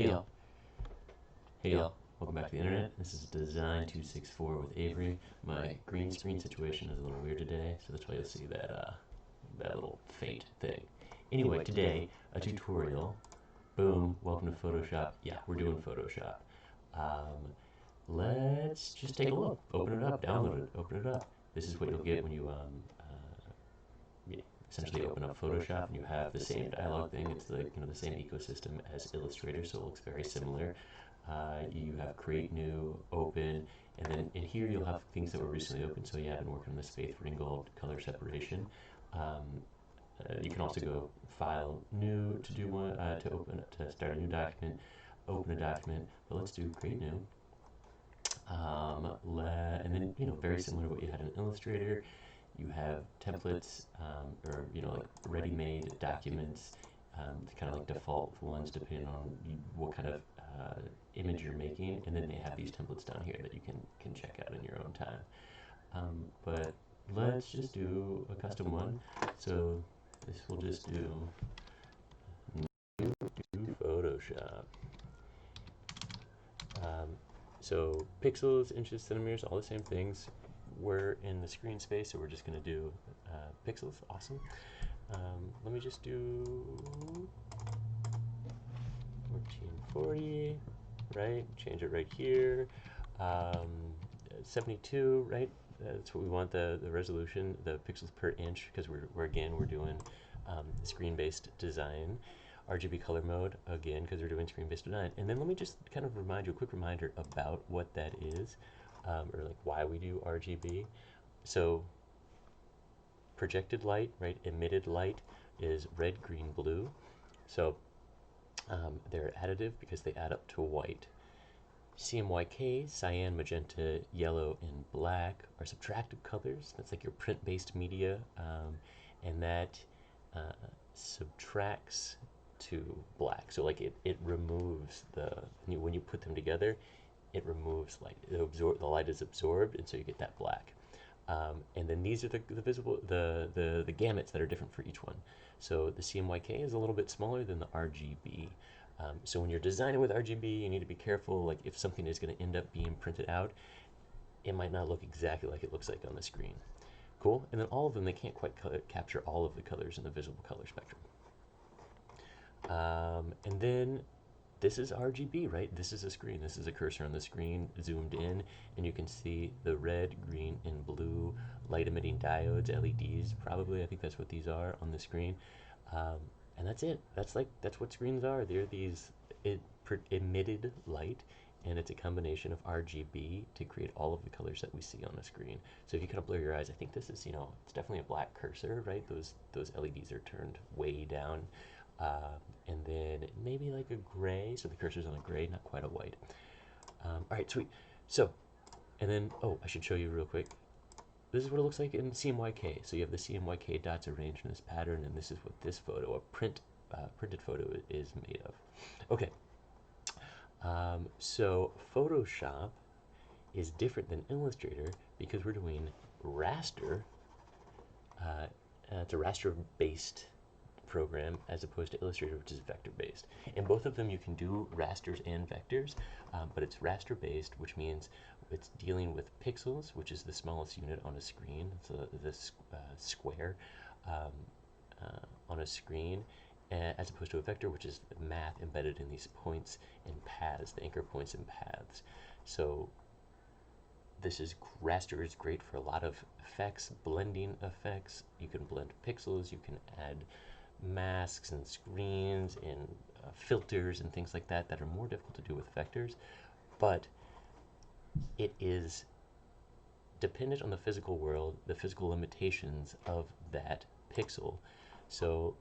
Hey y'all. Hey y'all. Welcome back to the internet. This is Design 264 with Avery. My green screen situation is a little weird today, so that's why you'll see that little faint thing. Anyway, today a tutorial. Boom. Welcome to Photoshop. Yeah, we're doing Photoshop. Let's just take a look. Open it up. Download it. Open it up. This is what you'll get when you essentially open up Photoshop and you have the same dialog thing. It's the same ecosystem as Illustrator, so it looks very similar. You have create new, open, and then in here you'll have things that were recently opened. So yeah, I've been working on this Faith Ringgold color separation. You can also go file new to do one to start a new document, open a document. But let's do create new. And then very similar to what you had in Illustrator. You have templates or like ready-made documents, kind of like default ones depending on what kind of image you're making, and then they have these templates down here that you can check out in your own time. But let's just do a custom one. So this will just do new to Photoshop. So pixels, inches, centimeters, all the same things. We're in the screen space, so we're just going to do pixels. Awesome. Let me just do 1440, right? Change it right here. 72, right? That's what we want, the resolution, the pixels per inch, because we're doing screen-based design. RGB color mode, again, because we're doing screen-based design. And then let me just kind of remind you, a quick reminder about what that is, or like why we do RGB. So projected light, right, emitted light is red, green, blue. So they're additive because they add up to white. CMYK, cyan, magenta, yellow, and black are subtractive colors. That's like your print-based media, and that subtracts to black. So like it removes when you put them together, it removes light. The light is absorbed, and so you get that black. And then these are the gamuts that are different for each one. So the CMYK is a little bit smaller than the RGB. So when you're designing with RGB, you need to be careful. Like if something is going to end up being printed out, it might not look exactly like it looks like on the screen. Cool. And then all of them, they can't quite capture all of the colors in the visible color spectrum. And then this is RGB, right? This is a screen. This is a cursor on the screen zoomed in, and you can see the red, green, and blue light emitting diodes, LEDs, probably. I think that's what these are on the screen. And that's it. That's what screens are. They're these emitted light, and it's a combination of RGB to create all of the colors that we see on the screen. So if you kind of blur your eyes, I think this is, it's definitely a black cursor, right? Those LEDs are turned way down. And then maybe like a gray, so the cursor's on a gray, not quite a white. All right, sweet. So, and then, I should show you real quick. This is what it looks like in CMYK. So you have the CMYK dots arranged in this pattern, and this is what this photo, a printed photo, is made of. Okay. So Photoshop is different than Illustrator because we're doing raster. It's a raster-based program as opposed to Illustrator, which is vector-based. In both of them, you can do rasters and vectors, but it's raster-based, which means it's dealing with pixels, which is the smallest unit on a screen. It's this square on a screen, as opposed to a vector, which is math embedded in these points and paths, the anchor points and paths. So raster is great for a lot of effects, blending effects. You can blend pixels, you can add masks and screens and filters and things like that are more difficult to do with vectors, but it is dependent on the physical world, the physical limitations of that pixel. So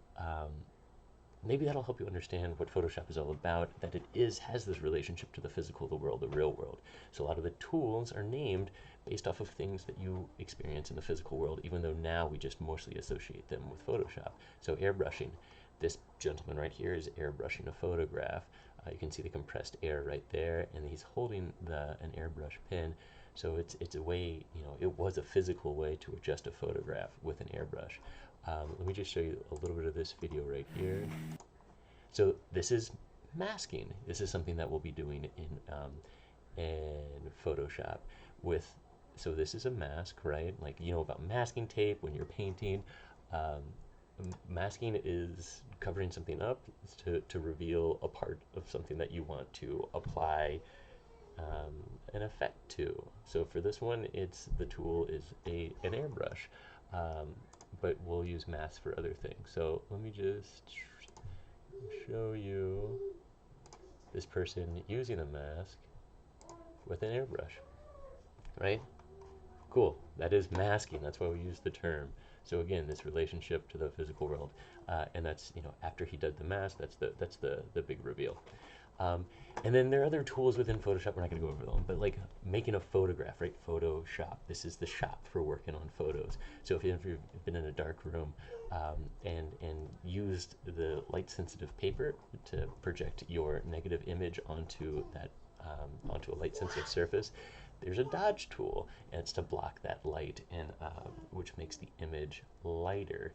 maybe that'll help you understand what Photoshop is all about, that it has this relationship to the physical, the world, the real world. So a lot of the tools are named based off of things that you experience in the physical world, even though now we just mostly associate them with Photoshop. So airbrushing. This gentleman right here is airbrushing a photograph. You can see the compressed air right there, and he's holding an airbrush pen. So it's a way, it was a physical way to adjust a photograph with an airbrush. Let me just show you a little bit of this video right here. So this is masking. This is something that we'll be doing in Photoshop with, so this is a mask, right? Like, you know about masking tape when you're painting. Um, Masking is covering something up to reveal a part of something that you want to apply an effect to. So for this one, the tool is an airbrush, um, but we'll use mask for other things. So let me just show you this person using a mask with an airbrush, right? Cool. That is masking. That's why we use the term. So again, this relationship to the physical world, and that's, you know, after he did the mask, that's the big reveal. And then there are other tools within Photoshop. We're not going to go over them, but like making a photograph, right? Photoshop. This is the shop for working on photos. So if you've been in a dark room and used the light-sensitive paper to project your negative image onto that onto a light-sensitive surface, there's a dodge tool, and it's to block that light, and which makes the image lighter,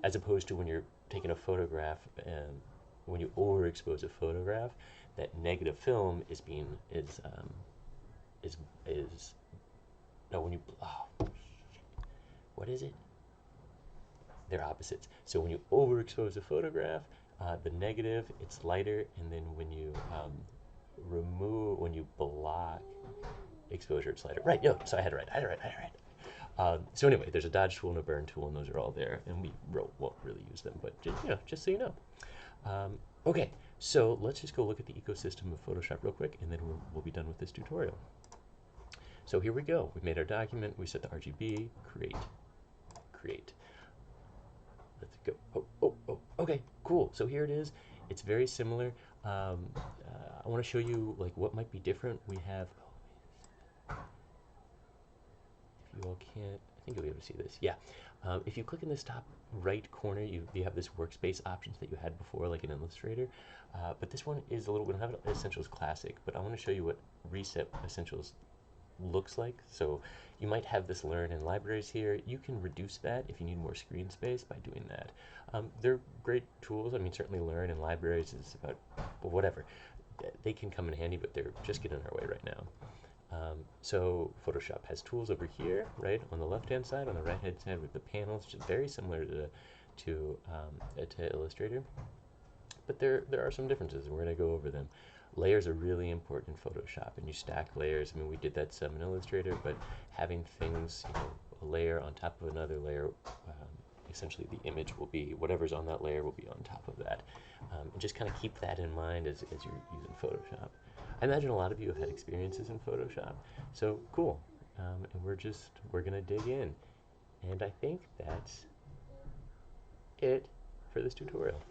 as opposed to when you're taking a photograph and when you overexpose a photograph, that negative film is no, when you what is it? They're opposites. So when you overexpose a photograph, the negative, it's lighter, and then when you when you block exposure, it's lighter. Right, yo, so I had it right. So anyway, there's a dodge tool and a burn tool, and those are all there, and we won't really use them, but just so you know. Okay, so let's just go look at the ecosystem of Photoshop real quick, and then we'll be done with this tutorial. So here we go. We've made our document. We set the RGB, create. Let's go. Okay, cool. So here it is. It's very similar. I want to show you like what might be different. We have, if you all can't, I think you'll be able to see this. Yeah. If you click in this top right corner, you have this workspace options that you had before, like in Illustrator. But this one is a little, we don't have it Essentials Classic, but I want to show you what Reset Essentials looks like. So you might have this Learn in Libraries here. You can reduce that if you need more screen space by doing that. They're great tools. I mean, certainly Learn in Libraries is about, well, whatever. They can come in handy, but they're just getting in our way right now. So Photoshop has tools over here, right, on the left-hand side. On the right-hand side with the panels, which is very similar to Illustrator. But there are some differences, and we're going to go over them. Layers are really important in Photoshop, and you stack layers. I mean, we did that some in Illustrator, but having things, you know, a layer on top of another layer, essentially the image will be, whatever's on that layer will be on top of that. And just kind of keep that in mind as you're using Photoshop. I imagine a lot of you have had experiences in Photoshop, so cool. And we're gonna dig in. And I think that's it for this tutorial.